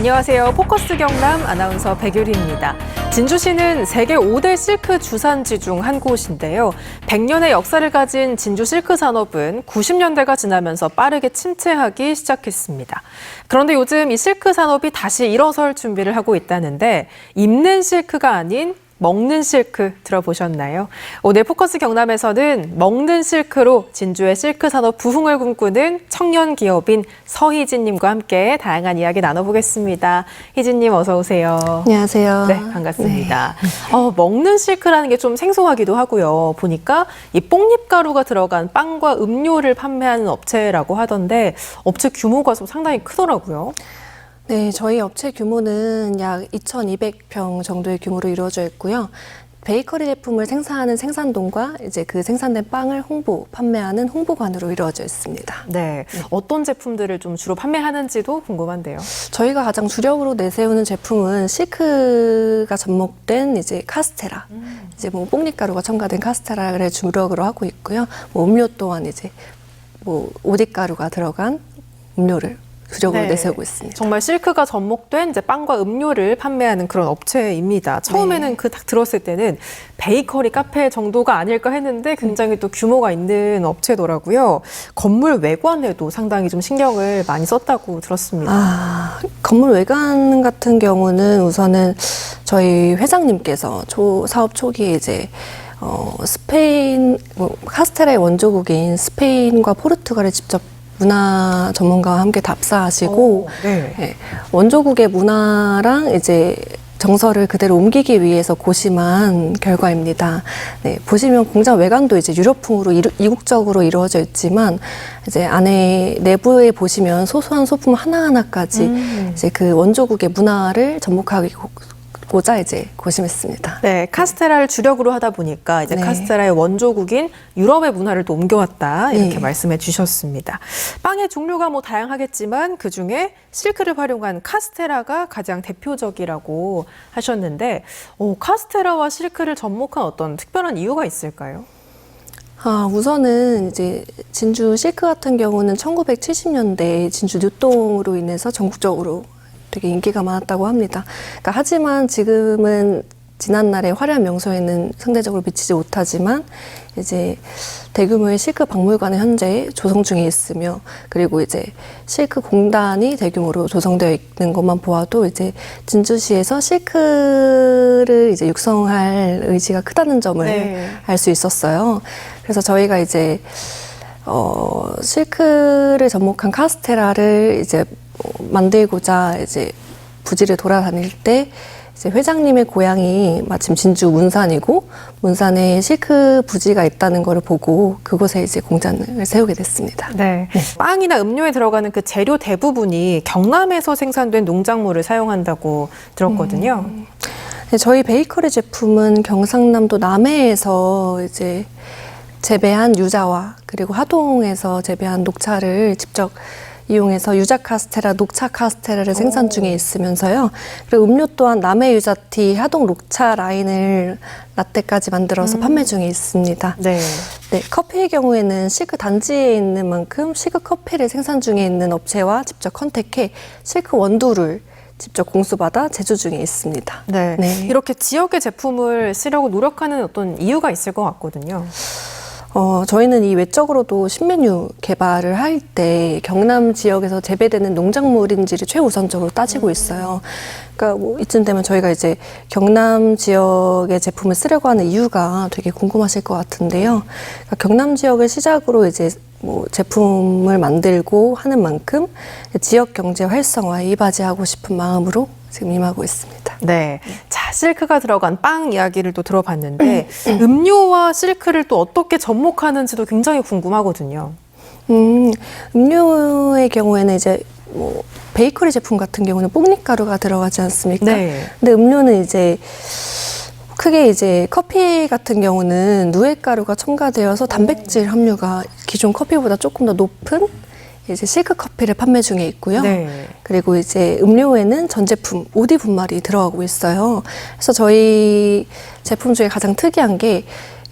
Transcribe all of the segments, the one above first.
안녕하세요. 포커스 경남 아나운서 백유리입니다. 진주시는 세계 5대 실크 주산지 중 한 곳인데요. 100년의 역사를 가진 진주 실크 산업은 90년대가 지나면서 빠르게 침체하기 시작했습니다. 그런데 요즘 이 실크 산업이 다시 일어설 준비를 하고 있다는데 입는 실크가 아닌 먹는 실크 들어보셨나요? 오늘 포커스 경남에서는 먹는 실크로 진주의 실크 산업 부흥을 꿈꾸는 청년 기업인 서희진님과 함께 다양한 이야기 나눠보겠습니다. 희진님 어서 오세요. 안녕하세요. 네, 반갑습니다. 네. 먹는 실크라는 게 좀 생소하기도 하고요. 보니까 이 뽕잎 가루가 들어간 빵과 음료를 판매하는 업체라고 하던데 업체 규모가 좀 상당히 크더라고요. 네, 저희 업체 규모는 약 2,200평 정도의 규모로 이루어져 있고요. 베이커리 제품을 생산하는 생산동과 이제 그 생산된 빵을 판매하는 홍보관으로 이루어져 있습니다. 네, 어떤 제품들을 좀 주로 판매하는지도 궁금한데요. 저희가 가장 주력으로 내세우는 제품은 실크가 접목된 이제 카스테라, 이제 뭐 뽕잎가루가 첨가된 카스테라를 주력으로 하고 있고요. 뭐 음료 또한 이제 뭐 오디가루가 들어간 음료를 주력으로 내세우고 있습니다. 정말 실크가 접목된 이제 빵과 음료를 판매하는 그런 업체입니다. 처음에는 그 딱 들었을 때는 베이커리 카페 정도가 아닐까 했는데 굉장히 또 규모가 있는 업체더라고요. 건물 외관에도 상당히 좀 신경을 많이 썼다고 들었습니다. 건물 외관 같은 경우는 우선은 저희 회장님께서 사업 초기에 이제 스페인 카스테라의 원조국인 스페인과 포르투갈을 직접 문화 전문가와 함께 답사하시고 네, 원조국의 문화랑 이제 정서를 그대로 옮기기 위해서 고심한 결과입니다. 네, 보시면 공장 외관도 이제 유럽풍으로 이국적으로 이루어져 있지만 이제 안에 내부에 보시면 소소한 소품 하나하나까지 이제 그 원조국의 문화를 접목하고자 이제 고심했습니다. 네, 카스테라를 주력으로 하다 보니까 이제 카스테라의 원조국인 유럽의 문화를 또 옮겨왔다 이렇게 말씀해 주셨습니다. 빵의 종류가 뭐 다양하겠지만 그 중에 실크를 활용한 카스테라가 가장 대표적이라고 하셨는데 카스테라와 실크를 접목한 어떤 특별한 이유가 있을까요? 우선은 이제 진주 실크 같은 경우는 1970년대 진주 뉴동으로 인해서 전국적으로 되게 인기가 많았다고 합니다. 그러니까 하지만 지금은 지난날의 화려한 명소에는 상대적으로 미치지 못하지만 이제 대규모의 실크 박물관은 현재 조성 중에 있으며 그리고 이제 실크 공단이 대규모로 조성되어 있는 것만 보아도 이제 진주시에서 실크를 이제 육성할 의지가 크다는 점을 알 수 있었어요. 그래서 저희가 이제 실크를 접목한 카스테라를 이제 만들고자 이제 부지를 돌아다닐 때 이제 회장님의 고향이 마침 진주 문산이고 문산에 실크 부지가 있다는 걸 보고 그곳에 이제 공장을 세우게 됐습니다. 네. 빵이나 음료에 들어가는 그 재료 대부분이 경남에서 생산된 농작물을 사용한다고 들었거든요. 네, 저희 베이커리 제품은 경상남도 남해에서 이제 재배한 유자와 그리고 하동에서 재배한 녹차를 직접 이용해서 유자 카스테라, 녹차 카스테라를 생산 중에 있으면서요. 그리고 음료 또한 남해 유자티, 하동 녹차 라인을 라떼까지 만들어서 판매 중에 있습니다. 네, 커피의 경우에는 실크 단지에 있는 만큼 실크 커피를 생산 중에 있는 업체와 직접 컨택해 실크 원두를 직접 공수받아 제조 중에 있습니다. 네. 이렇게 지역의 제품을 쓰려고 노력하는 어떤 이유가 있을 것 같거든요. 저희는 이 외적으로도 신메뉴 개발을 할 때 경남 지역에서 재배되는 농작물인지를 최우선적으로 따지고 있어요. 그러니까 뭐 이쯤 되면 저희가 이제 경남 지역의 제품을 쓰려고 하는 이유가 되게 궁금하실 것 같은데요. 그러니까 경남 지역을 시작으로 이제 뭐 제품을 만들고 하는 만큼 지역 경제 활성화에 이바지하고 싶은 마음으로 지금 임하고 있습니다. 네. 자, 실크가 들어간 빵 이야기를 또 들어봤는데 음료와 실크를 또 어떻게 접목하는지도 굉장히 궁금하거든요. 음료의 경우에는 이제 뭐 베이커리 제품 같은 경우는 뽕잎가루가 들어가지 않습니까? 근데 음료는 이제 크게 이제 커피 같은 경우는 누에가루가 첨가되어서 단백질 함유가 기존 커피보다 조금 더 높은 이제 실크 커피를 판매 중에 있고요. 그리고 이제 음료에는 전 제품 오디 분말이 들어가고 있어요. 그래서 저희 제품 중에 가장 특이한 게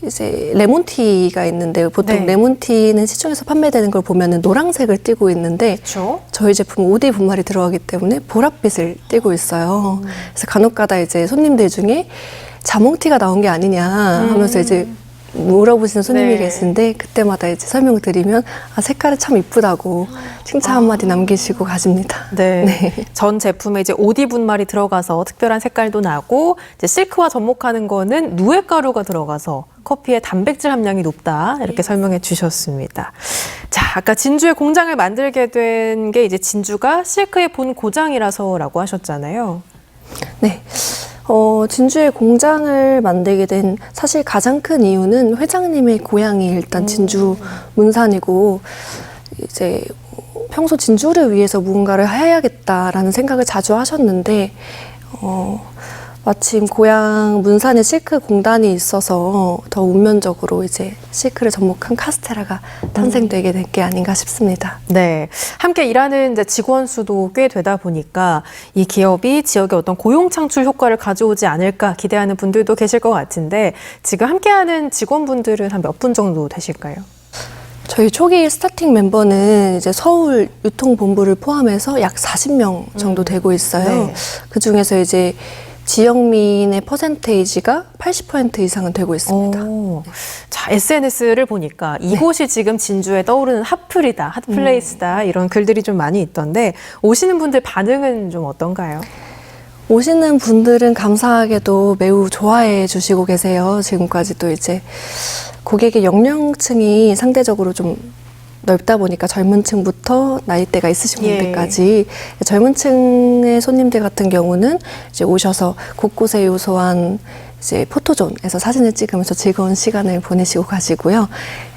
이제 레몬티가 있는데 보통 네. 레몬티는 시중에서 판매되는 걸 보면은 노란색을 띠고 있는데 그렇죠. 저희 제품은 오디 분말이 들어가기 때문에 보랏빛을 띠고 있어요. 그래서 간혹가다 이제 손님들 중에 자몽티가 나온 게 아니냐 하면서 이제 물어보시는 손님이 네. 계신데 그때마다 이제 설명을 드리면 아, 색깔이 참 이쁘다고 칭찬 한마디 남기시고 가십니다. 네. 네. 전 제품에 이제 오디 분말이 들어가서 특별한 색깔도 나고, 이제 실크와 접목하는 거는 누에 가루가 들어가서 커피의 단백질 함량이 높다, 이렇게 설명해 주셨습니다. 자, 아까 진주의 공장을 만들게 된 게 이제 진주가 실크의 본 고장이라서라고 하셨잖아요. 네. 진주의 공장을 만들게 된 사실 가장 큰 이유는 회장님의 고향이 일단 진주 문산이고 이제 평소 진주를 위해서 무언가를 해야겠다라는 생각을 자주 하셨는데 마침 고향 문산에 실크 공단이 있어서 더 운면적으로 이제 실크를 접목한 카스테라가 탄생되게 된 게 아닌가 싶습니다. 네. 함께 일하는 이제 직원 수도 꽤 되다 보니까 이 기업이 지역에 어떤 고용 창출 효과를 가져오지 않을까 기대하는 분들도 계실 것 같은데, 지금 함께하는 직원분들은 한 몇 분 정도 되실까요? 저희 초기 스타팅 멤버는 이제 서울 유통본부를 포함해서 약 40명 정도 되고 있어요. 네. 그 중에서 이제 지역민의 퍼센테이지가 80% 이상은 되고 있습니다. 오. 자, SNS를 보니까 이곳이 지금 진주에 떠오르는 핫플이다, 핫플레이스다, 이런 글들이 좀 많이 있던데, 오시는 분들 반응은 좀 어떤가요? 오시는 분들은 감사하게도 매우 좋아해 주시고 계세요. 지금까지도 이제 고객의 연령층이 상대적으로 좀 넓다 보니까 젊은 층부터 나이대가 있으신 예. 분들까지 젊은 층의 손님들 같은 경우는 이제 오셔서 곳곳에 요소한 이제 포토존에서 사진을 찍으면서 즐거운 시간을 보내시고 가시고요.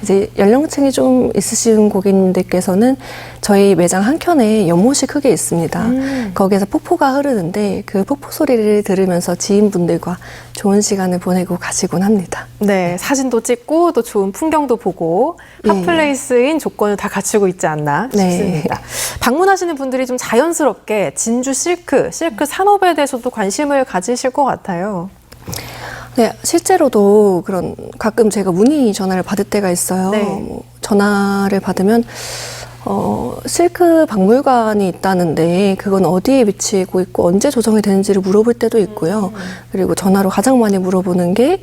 이제 연령층이 좀 있으신 고객님들께서는 저희 매장 한켠에 연못이 크게 있습니다. 거기에서 폭포가 흐르는데 그 폭포 소리를 들으면서 지인분들과 좋은 시간을 보내고 가시곤 합니다. 네, 사진도 찍고 또 좋은 풍경도 보고 핫플레이스인 조건을 다 갖추고 있지 않나 싶습니다. 방문하시는 분들이 좀 자연스럽게 진주 실크 산업에 대해서도 관심을 가지실 것 같아요. 네, 실제로도 그런 가끔 제가 문의 전화를 받을 때가 있어요. 네. 뭐 전화를 받으면 실크 박물관이 있다는데 그건 어디에 위치하고 있고 언제 조성이 되는지를 물어볼 때도 있고요. 그리고 전화로 가장 많이 물어보는 게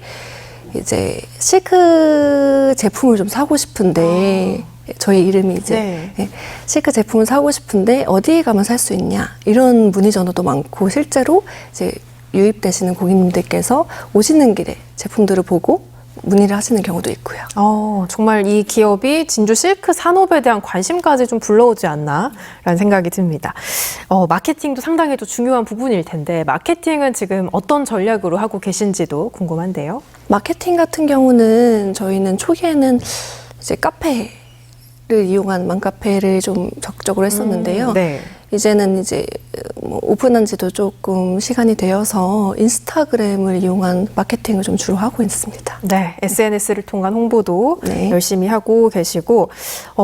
이제 실크 제품을 좀 사고 싶은데 저희 이름이 이제 네. 네, 실크 제품을 사고 싶은데 어디에 가면 살 수 있냐 이런 문의 전화도 많고 실제로 이제 유입되시는 고객님들께서 오시는 길에 제품들을 보고 문의를 하시는 경우도 있고요. 정말 이 기업이 진주 실크 산업에 대한 관심까지 좀 불러오지 않나라는 생각이 듭니다. 마케팅도 상당히 또 중요한 부분일 텐데, 마케팅은 지금 어떤 전략으로 하고 계신지도 궁금한데요. 마케팅 같은 경우는 저희는 초기에는 이제 카페를 이용한 맘카페를 좀 적극적으로 했었는데요. 네. 이제는 이제 뭐 오픈한 지도 조금 시간이 되어서 인스타그램을 이용한 마케팅을 좀 주로 하고 있습니다. 네, SNS를 통한 홍보도 네. 열심히 하고 계시고,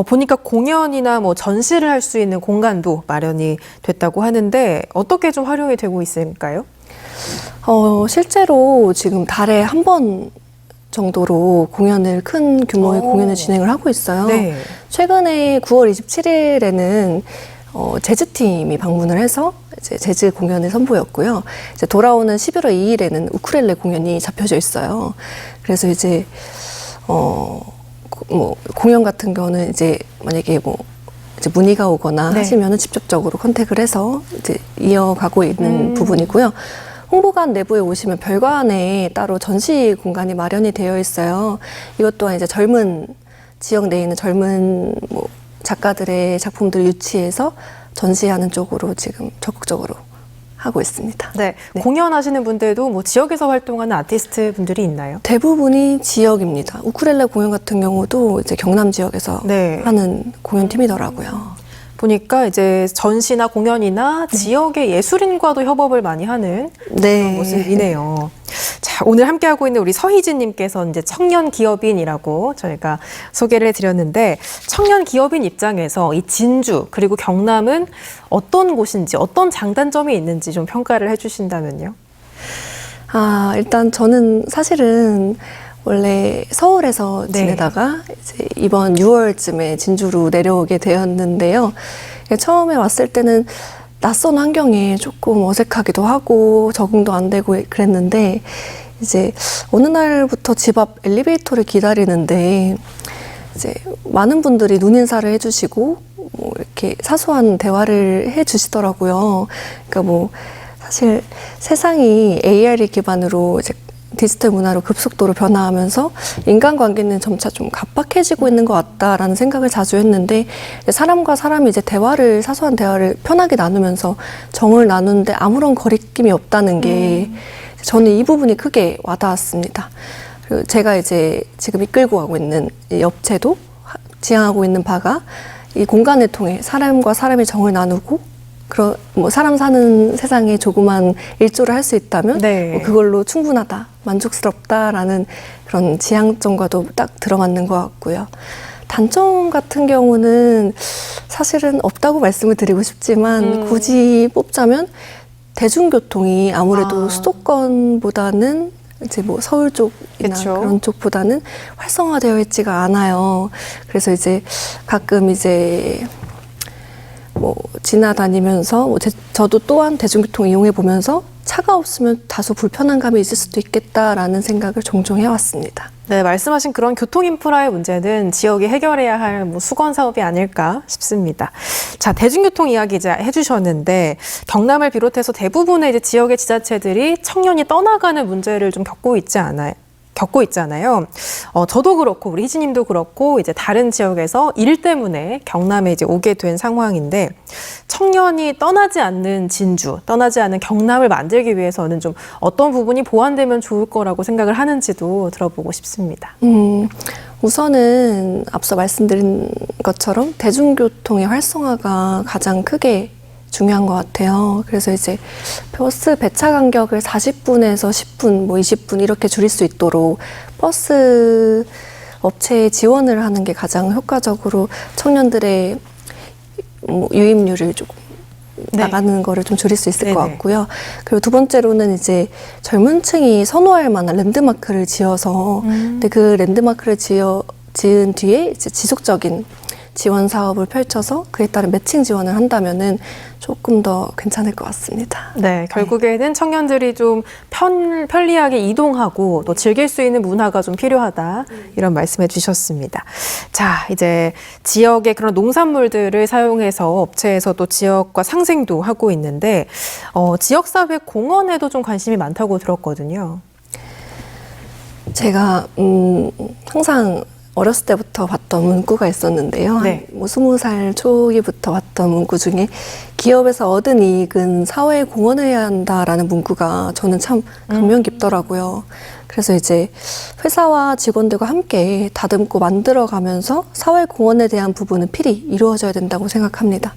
보니까 공연이나 뭐 전시를 할 수 있는 공간도 마련이 됐다고 하는데, 어떻게 좀 활용이 되고 있을까요? 실제로 지금 달에 한 번 정도로 큰 규모의 공연을 진행을 하고 있어요. 네. 최근에 9월 27일에는 재즈팀이 방문을 해서 이제 재즈 공연을 선보였고요. 이제 돌아오는 11월 2일에는 우쿨렐레 공연이 잡혀져 있어요. 그래서 이제 뭐 공연 같은 경우는 이제 만약에 뭐 이제 문의가 오거나 네. 하시면은 직접적으로 컨택을 해서 이제 이어가고 있는 부분이고요. 홍보관 내부에 오시면 별관에 따로 전시 공간이 마련이 되어 있어요. 이것 또한 이제 지역 내에 있는 젊은 뭐 작가들의 작품들을 유치해서 전시하는 쪽으로 지금 적극적으로 하고 있습니다. 네. 공연하시는 분들도 뭐 지역에서 활동하는 아티스트 분들이 있나요? 대부분이 지역입니다. 우쿨렐레 공연 같은 경우도 이제 경남 지역에서 네. 하는 공연팀이더라고요. 보니까 이제 전시나 공연이나 지역의 예술인과도 협업을 많이 하는 네. 그런 모습이네요. 자, 오늘 함께하고 있는 우리 서희진님께서 이제 청년 기업인이라고 저희가 소개를 해드렸는데, 청년 기업인 입장에서 이 진주 그리고 경남은 어떤 곳인지, 어떤 장단점이 있는지 좀 평가를 해주신다면요. 일단 저는 사실은 원래 서울에서 네. 지내다가 이제 이번 6월쯤에 진주로 내려오게 되었는데요. 처음에 왔을 때는 낯선 환경에 조금 어색하기도 하고 적응도 안 되고 그랬는데 이제 어느 날부터 집 앞 엘리베이터를 기다리는데 이제 많은 분들이 눈인사를 해주시고 뭐 이렇게 사소한 대화를 해주시더라고요. 그러니까 뭐 사실 세상이 AI 기반으로 이제 디지털 문화로 급속도로 변화하면서 인간관계는 점차 좀 각박해지고 있는 것 같다라는 생각을 자주 했는데 사람과 사람이 이제 사소한 대화를 편하게 나누면서 정을 나누는데 아무런 거리낌이 없다는 게 저는 이 부분이 크게 와닿았습니다. 그리고 제가 이제 지금 이끌고 가고 있는 이 업체도 지향하고 있는 바가 이 공간을 통해 사람과 사람이 정을 나누고 뭐 사람 사는 세상에 조그만 일조를 할 수 있다면 네. 뭐 그걸로 충분하다, 만족스럽다라는 그런 지향점과도 딱 들어맞는 것 같고요. 단점 같은 경우는 사실은 없다고 말씀을 드리고 싶지만 굳이 뽑자면 대중교통이 아무래도 수도권보다는 이제 뭐 서울 쪽이나 그쵸. 그런 쪽보다는 활성화되어 있지가 않아요. 그래서 이제 가끔 이제 뭐 지나다니면서 저도 또한 대중교통 이용해 보면서 차가 없으면 다소 불편한 감이 있을 수도 있겠다라는 생각을 종종 해왔습니다. 네, 말씀하신 그런 교통 인프라의 문제는 지역이 해결해야 할 뭐 수건 사업이 아닐까 싶습니다. 자, 대중교통 이야기 이제 해주셨는데 경남을 비롯해서 대부분의 이제 지역의 지자체들이 청년이 떠나가는 문제를 좀 겪고 있잖아요. 저도 그렇고 우리 희진님도 그렇고 이제 다른 지역에서 일 때문에 경남에 이제 오게 된 상황인데 청년이 떠나지 않는 진주, 떠나지 않는 경남을 만들기 위해서는 좀 어떤 부분이 보완되면 좋을 거라고 생각을 하는지도 들어보고 싶습니다. 우선은 앞서 말씀드린 것처럼 대중교통의 활성화가 가장 크게 중요한 것 같아요. 그래서 이제 버스 배차 간격을 40분에서 10분, 뭐 20분 이렇게 줄일 수 있도록 버스 업체에 지원을 하는 게 가장 효과적으로 청년들의 뭐 유입률을 조금 나가는 거를 좀 줄일 수 있을 것 같고요. 그리고 두 번째로는 이제 젊은 층이 선호할 만한 랜드마크를 지어서 근데 그 랜드마크를 지은 뒤에 이제 지속적인 지원 사업을 펼쳐서 그에 따른 매칭 지원을 한다면은 조금 더 괜찮을 것 같습니다. 네, 결국에는 청년들이 좀 편리하게 이동하고 또 즐길 수 있는 문화가 좀 필요하다 이런 말씀해 주셨습니다. 자, 이제 지역의 그런 농산물들을 사용해서 업체에서 또 지역과 상생도 하고 있는데 지역사회 공헌에도 좀 관심이 많다고 들었거든요. 제가 항상 어렸을 때부터 봤던 문구가 있었는데요. 네. 뭐 20살 초기부터 봤던 문구 중에 기업에서 얻은 이익은 사회에 공헌해야 한다라는 문구가 저는 참 감명 깊더라고요. 그래서 이제 회사와 직원들과 함께 다듬고 만들어가면서 사회 공헌에 대한 부분은 필히 이루어져야 된다고 생각합니다.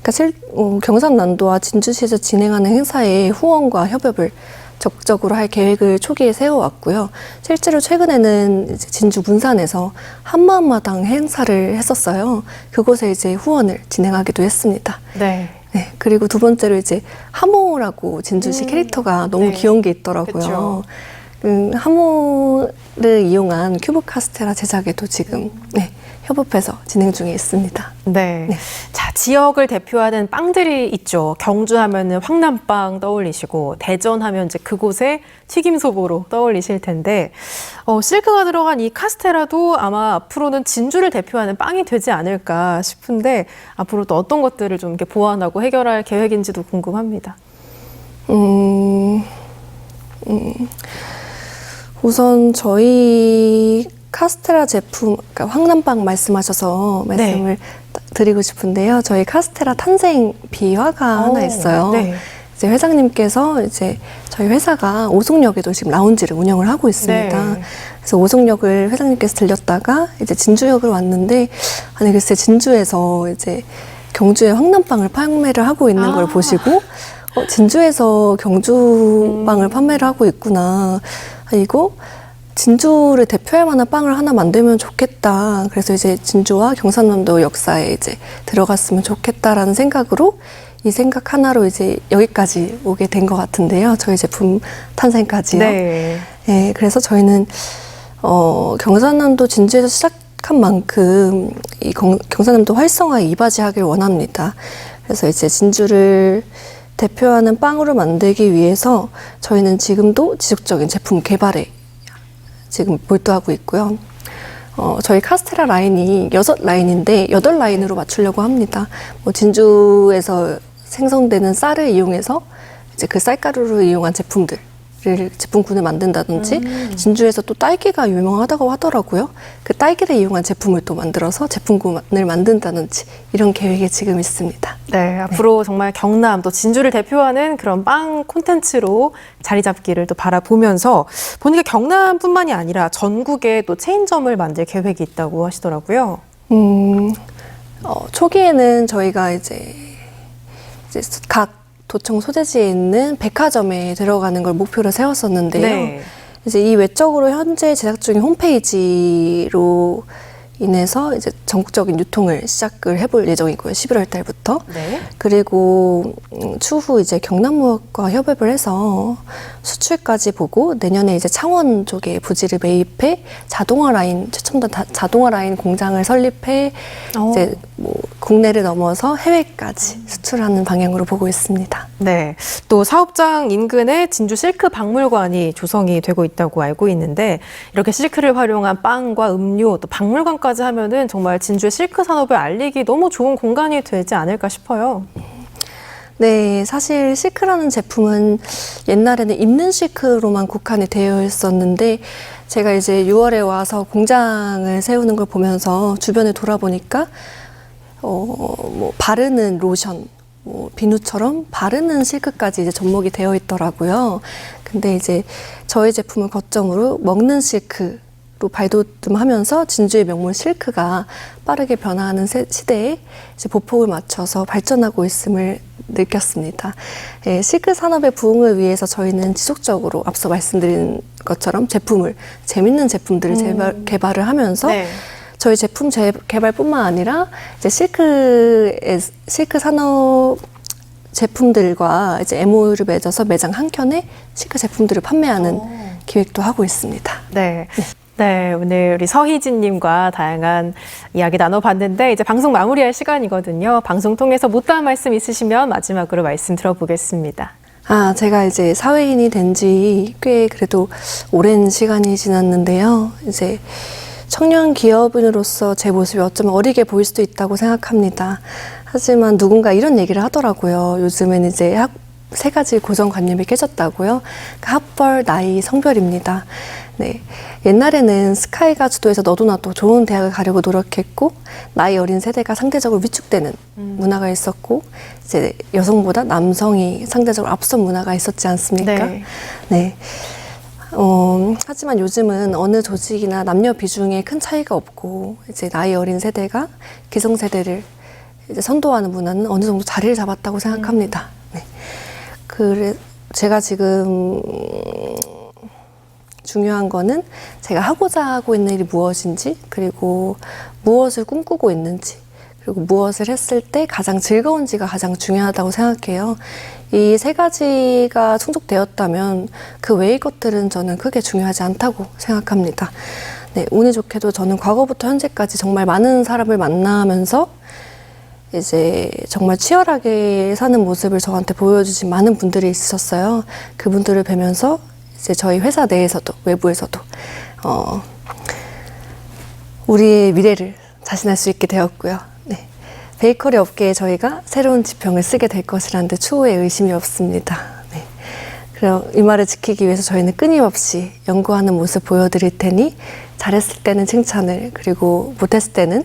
그러니까 경상남도와 진주시에서 진행하는 행사의 후원과 협업을 적극적으로 할 계획을 초기에 세워왔고요. 실제로 최근에는 이제 진주 문산에서 한마음마당 행사를 했었어요. 그곳에 이제 후원을 진행하기도 했습니다. 네. 네, 그리고 두 번째로 이제 하모라고 진주시 캐릭터가 너무 귀여운 게 있더라고요. 하모를 이용한 큐브 카스테라 제작에도 지금 협업해서 진행 중에 있습니다. 네. 자, 지역을 대표하는 빵들이 있죠. 경주 하면은 황남빵 떠올리시고, 대전 하면 이제 그곳의 튀김소보로 떠올리실 텐데, 실크가 들어간 이 카스테라도 아마 앞으로는 진주를 대표하는 빵이 되지 않을까 싶은데, 앞으로 또 어떤 것들을 좀 이렇게 보완하고 해결할 계획인지도 궁금합니다. 우선 저희 카스테라 제품, 그러니까 황남빵 말씀하셔서 말씀을 드리고 싶은데요. 저희 카스테라 탄생 비화가 하나 있어요. 네. 이제 회장님께서 이제 저희 회사가 오송역에도 지금 라운지를 운영을 하고 있습니다. 네. 그래서 오송역을 회장님께서 들렸다가 이제 진주역을 왔는데, 아니 글쎄 진주에서 이제 경주에 황남빵을 판매를 하고 있는 걸 보시고, 진주에서 경주빵을 판매를 하고 있구나. 이거 진주를 대표할 만한 빵을 하나 만들면 좋겠다. 그래서 이제 진주와 경상남도 역사에 이제 들어갔으면 좋겠다라는 생각으로 이 생각 하나로 이제 여기까지 오게 된 것 같은데요. 저희 제품 탄생까지요. 네. 네, 그래서 저희는 경상남도 진주에서 시작한 만큼 이 경상남도 활성화에 이바지하길 원합니다. 그래서 이제 진주를 대표하는 빵으로 만들기 위해서 저희는 지금도 지속적인 제품 개발에 지금 몰두하고 있고요. 저희 카스테라 라인이 6라인인데 8라인으로 맞추려고 합니다. 진주에서 생성되는 쌀을 이용해서 이제 그 쌀가루를 이용한 제품군을 만든다든지 진주에서 또 딸기가 유명하다고 하더라고요. 그 딸기를 이용한 제품을 또 만들어서 제품군을 만든다든지 이런 계획이 지금 있습니다. 네, 앞으로 정말 경남 또 진주를 대표하는 그런 빵 콘텐츠로 자리 잡기를 또 바라보면서 보니까 경남뿐만이 아니라 전국에 또 체인점을 만들 계획이 있다고 하시더라고요. 초기에는 저희가 이제 각 도청 소재지에 있는 백화점에 들어가는 걸 목표로 세웠었는데요. 네. 이제 이 외적으로 현재 제작 중인 홈페이지로 인해서 이제 전국적인 유통을 시작을 해볼 예정이고요. 11월 달부터. 네. 그리고 추후 이제 경남무역과 협업을 해서 수출까지 보고 내년에 이제 창원 쪽에 부지를 매입해 자동화 라인, 최첨단 자동화 라인 공장을 설립해 이제 국내를 넘어서 해외까지 수출하는 방향으로 보고 있습니다. 네. 또 사업장 인근에 진주 실크 박물관이 조성이 되고 있다고 알고 있는데 이렇게 실크를 활용한 빵과 음료 또 박물관까지 하면은 정말 진주의 실크 산업을 알리기 너무 좋은 공간이 되지 않을까 싶어요. 네, 사실 실크라는 제품은 옛날에는 입는 실크로만 국한이 되어 있었는데 제가 이제 6월에 와서 공장을 세우는 걸 보면서 주변에 돌아보니까 바르는 로션, 비누처럼 바르는 실크까지 이제 접목이 되어 있더라고요. 근데 이제 저희 제품을 거점으로 먹는 실크로 발돋움하면서 진주의 명물 실크가 빠르게 변화하는 시대에 이제 보폭을 맞춰서 발전하고 있음을 느꼈습니다. 예, 실크 산업의 부흥을 위해서 저희는 지속적으로 앞서 말씀드린 것처럼 재밌는 제품들을 개발을 하면서 네. 저희 제품 개발뿐만 아니라 이제 실크 산업 제품들과 이제 MOU를 맺어서 매장 한 켠에 실크 제품들을 판매하는 기획도 하고 있습니다. 네. 네, 오늘 우리 서희진님과 다양한 이야기 나눠봤는데 이제 방송 마무리할 시간이거든요. 방송 통해서 못다한 말씀 있으시면 마지막으로 말씀 들어보겠습니다. 제가 이제 사회인이 된 지 꽤 그래도 오랜 시간이 지났는데요. 이제 청년 기업인으로서 제 모습이 어쩌면 어리게 보일 수도 있다고 생각합니다. 하지만 누군가 이런 얘기를 하더라고요. 요즘엔 이제 3가지 고정관념이 깨졌다고요. 학벌, 나이, 성별입니다. 네. 옛날에는 스카이가 주도해서 너도 나도 좋은 대학을 가려고 노력했고 나이 어린 세대가 상대적으로 위축되는 문화가 있었고 이제 여성보다 남성이 상대적으로 앞선 문화가 있었지 않습니까? 네. 네. 하지만 요즘은 어느 조직이나 남녀 비중에 큰 차이가 없고 이제 나이 어린 세대가 기성세대를 이제 선도하는 문화는 어느 정도 자리를 잡았다고 생각합니다. 네. 제가 지금 중요한 거는 제가 하고자 하고 있는 일이 무엇인지 그리고 무엇을 꿈꾸고 있는지 그리고 무엇을 했을 때 가장 즐거운지가 가장 중요하다고 생각해요. 이 3가지가 충족되었다면 그 외의 것들은 저는 크게 중요하지 않다고 생각합니다. 네, 운이 좋게도 저는 과거부터 현재까지 정말 많은 사람을 만나면서 이제 정말 치열하게 사는 모습을 저한테 보여주신 많은 분들이 있었어요. 그분들을 뵈면서 이제 저희 회사 내에서도 외부에서도 우리의 미래를 자신할 수 있게 되었고요. 네. 베이커리 업계에 저희가 새로운 지평을 쓰게 될 것이라는 데 추후에 의심이 없습니다. 네. 그럼 이 말을 지키기 위해서 저희는 끊임없이 연구하는 모습 보여드릴 테니 잘했을 때는 칭찬을 그리고 못했을 때는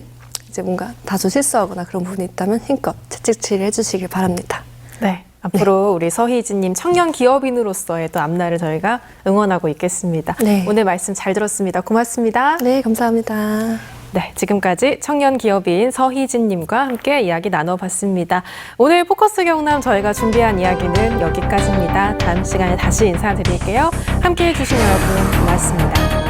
이제 뭔가 다소 실수하거나 그런 부분이 있다면 힘껏 채찍질을 해주시길 바랍니다. 네. 앞으로 우리 서희진님 청년 기업인으로서의 또 앞날을 저희가 응원하고 있겠습니다. 네. 오늘 말씀 잘 들었습니다. 고맙습니다. 네, 감사합니다. 네, 지금까지 청년 기업인 서희진님과 함께 이야기 나눠봤습니다. 오늘 포커스 경남 저희가 준비한 이야기는 여기까지입니다. 다음 시간에 다시 인사드릴게요. 함께해 주신 여러분 고맙습니다.